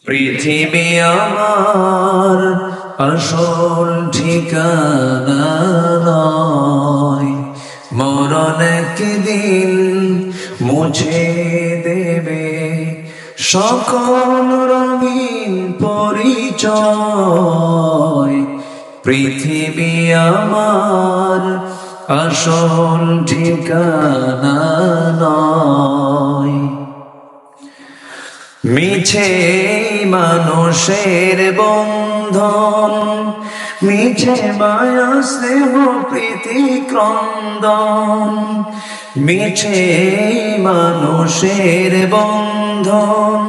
পৃথিবী আমার আসল ঠিকানা নয়, মরণ একদিন মুছে দেবে সকল রঙিন পরিচয়। পৃথিবী আমার আসল ঠিকানা নয়। মিছে মানুষের বন্ধন, মিছে মায়া স্নেহ প্রীতি ক্রন্দন। মিছে মানুষের বন্ধন,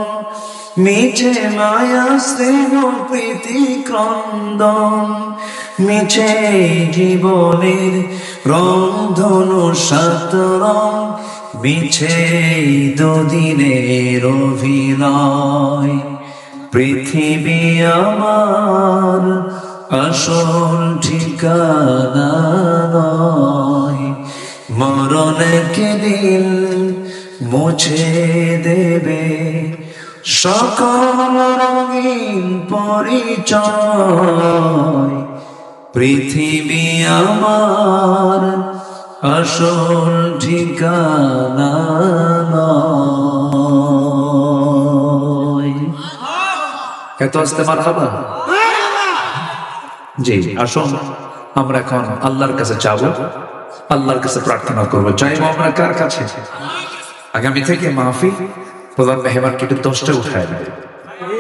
মিছে মায়া স্নেহ প্রীতি ক্রন্দন। মিছে জীবনের রংধনু সাত রং, মিছে দুদিনের অভিনয়। পৃথিবী আমার আসল ঠিকানা নয়, মরণ একদিন মুছে দেবে সকল রঙিন পরিচয়। পৃথিবী আমার আসল ঠিকানা নয়। এত আসতে মারহাবা। জি, আসুন আমরা এখন আল্লাহর কাছে চাবো, আল্লাহর কাছে প্রার্থনা করবো। চাইবো আমরা কার কাছে? আগামী থেকে মাহফিল প্রধান মেহমানকে একটু 10টা উঠায় দেবে,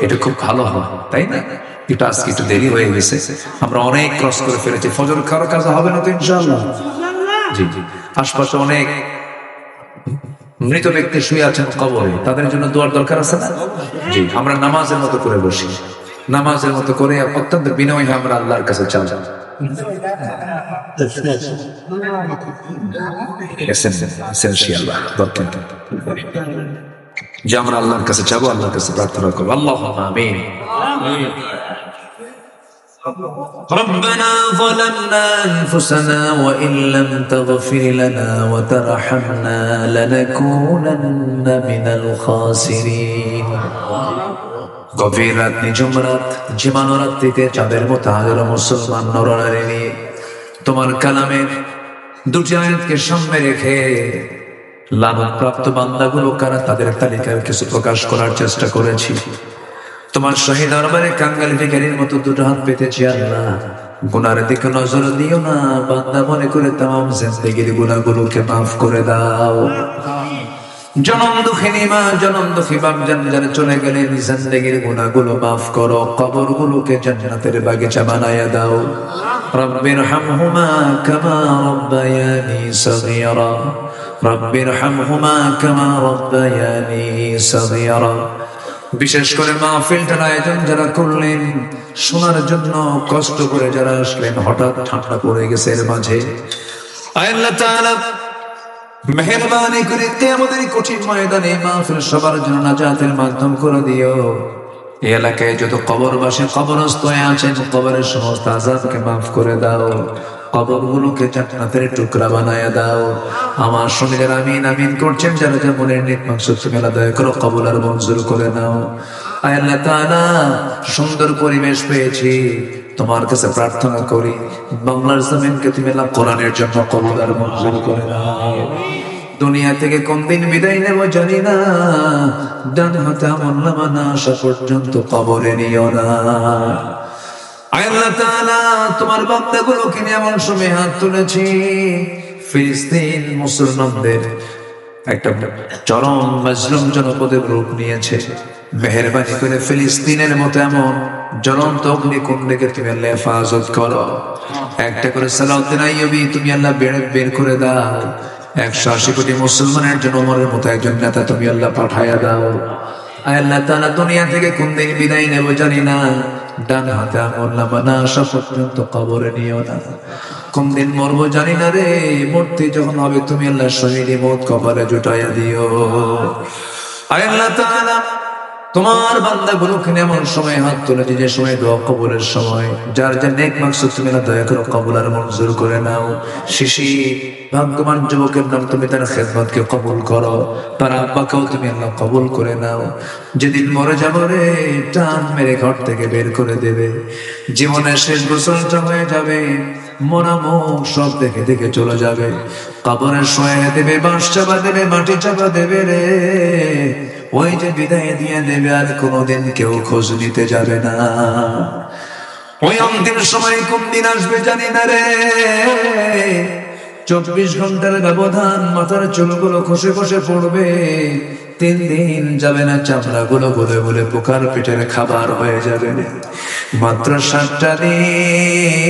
এটা খুব ভালো হয়, তাই না? এটা আজকে একটু দেরি হয়ে গেছে, আমরা অনেক ক্রস করে ফেলেছি। ফজর কারো কাছে হবে না তো ইনশাআল্লাহ? জি জি। আশপাশে অনেক মৃত ব্যক্তি শুয়ে আছেন কবরে, তাদের জন্য দোয়ার দরকার আছে না? জি, আমরা নামাজের মতো করে বসি, নামাজের মতো করে অত্যন্ত বিনয় হয়ে আমরা আল্লাহর কাছে চাই। যে আমরা আল্লাহর কাছে চাবো, আল্লাহর কাছে প্রার্থনা করবো। আল্লাহুম্মা আমিন। ربنا ظلمنا أنفسنا وإن لم تغفر لنا وترحمنا لنكونن من الخاسرين। গভীর রাত, নিঝুম রাত, ঝিমানো রাত্রিতে চাঁদের মতো হাজারো মুসলমান নরনারী নিয়ে তোমার কালামের দুটি আয়াতকে সামনে রেখে লানতপ্রাপ্ত বান্দাগুলো কারা, তাদের তালিকায় কিছু প্রকাশ করার চেষ্টা করেছি। তোমার শহীদ দরবারে কাঙ্গালি ভিখারির মতো দুটো হাত পেতেছি। আল্লাহ, গুনার দিকে নজর দিও না, বান্দা মনে করে তামাম জিন্দেগির গুনাহগুলোকে মাফ করে দাও। জনম দুঃখিনী মা, জনম দুঃখী বাপ জান্নাতে চলে গেলেন, জিন্দেগির গুনাহগুলো মাফ করো, কবরগুলোকে জান্নাতের বাগিচা বানায়া দাও। রব্বির হামহুমা কামা রব্বায়ানি সগীরা, রব্বির হামহুমা কামা রব্বায়ানি সগীরা। বিশেষ করে মাহফিলটার আয়োজন যারা করলেন, শোনার জন্য কষ্ট করে যারা আসলেন, হঠাৎ ঠান্ডা পড়ে গেছে এর মাঝে, আল্লাহ তাআলা মেহেরবানি করে কিয়ামতের কঠিন ময়দানে মাহফিল সবার জন্য নাজাতের মাধ্যম করে দিও। এই এলাকায় যত কবরবাসী কবরস্থ হয়ে আছেন, কবরের সমস্ত আযাবকে মাফ করে দাও, কবরগুলোকে জান্নাতের টুকরা বানায়া দাও। আমার সঙ্গে আমিন আমিন করছেন যারা যা মনের নেক মাকসুদ মেলা দয়া করো, কবুল আর মঞ্জুর করে নাও। আল্লাহ তাআলা, সুন্দর পরিবেশ পেয়েছি, তোমার কাছে প্রার্থনা করি বাংলার জমিনকে তুমি আল্লাহ কোরআনের জন্য কবুল আর মঞ্জুর করে নাও। দুনিয়া থেকে কোন দিন বিদায় নেব জানি না, ডান হাতে আমল নামা না আসা পর্যন্ত কবরে নিও না। আল্লাহ তাআলা, তোমার বান্দাগুলোকে নিয়ে এমন সময় হাত তুলেছি, ফিলিস্তিন মুসলমানদের একটা চরম মাজলুম জনপদের রূপ নিয়েছে। মেহেরবানি করে ফিলিস্তিনের মতো এমন জ্বলন্ত অগ্নিকুণ্ডকে তুমি আল্লাহ হেফাজত করো। একটা করে সালাউদ্দিন আইয়ুবী তুমি আল্লাহ বের করে দাও। 180 কোটি মুসলমানের জন্য ওমরের মতো একজন নেতা তুমি আল্লাহ পাঠায়া দাও। আল্লাহ তাআলা, দুনিয়া থেকে কোন দিন বিদায় নেব জানি না, ডান হাতে আমল নামা না আসা পর্যন্ত কবরে নিও না। কোন দিন মরবো জানি না রে, মরতে যখন হবে তুমি আল্লাহ শহীদি মওত কপালে জুটাইয়া দিও। আল্লাহ তাআলা, তোমার বান্দাগুলোকে এমন সময় হাত তুলেছে যে সময় দোয়া কবুলের সময়, যার যা নেক মাকসুদ তুমি না দয়া করো কবুল আর মঞ্জুর করে নাও। শিশি ভাগ্যবান যুবকের নাম, তুমি তার খেদমতকে কবুল করো, তার আব্বাকেও তুমি আল্লাহ কবুল করে নাও। যেদিন মরে যাবো রে, টান মেরে ঘর থেকে বের করে দেবে, জীবনের শেষ গোসলটা হয়ে যাবে, মরা মুখ সব দেখে দেখে চলে যাবে, কবরে শোয়া দেবে, বাঁশ চাপা দেবে, মাটি চাপা দেবে রে। ওই যে বিদায় দিয়ে দেবে, আর কোনোদিন কেউ খোঁজ নিতে যাবে না। ওই অন্তিম সময় কোন দিন আসবে জানি না রে। 24 ঘন্টার ব্যবধান, মাথার চুলগুলো খসে খসে পড়বে, 3 দিন যাবে না, চামড়া গুলো গলে গলে পোকার পেটের খাবার হয়ে যাবে। মাত্র 7টা দিন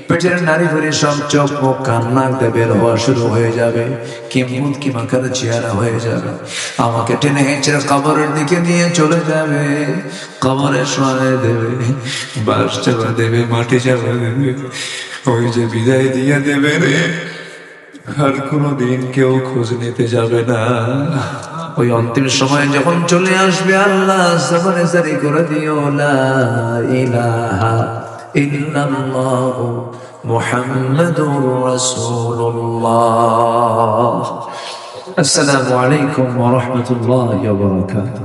পেটের নারী ভরে সব চোখ মুখ কান নাক দিয়ে বের হওয়া শুরু হয়ে যাবে, কিম্মত কি মাকার চেহারা হয়ে যাবে। আমাকে টেনে হেঁচড়ে কবরের দিকে নিয়ে চলে যাবে, কবরে শোয়ায় দেবে, বাঁশ চাপা দেবে, মাটি চাপা দেবে, ওই যে বিদায় দিয়ে দেবে রে, আর কোনোদিন কেউ খোঁজ নিতে যাবে না। ওই অন্তিম সময় যখন চলে আসবে, আল্লাহ জবানে জারি করে দিও লা ইলাহা ইল্লাল্লাহ মুহাম্মাদুর রাসূলুল্লাহ। আসসালামু আলাইকুম ওয়া রাহমাতুল্লাহি ওয়া বারাকাতুহু।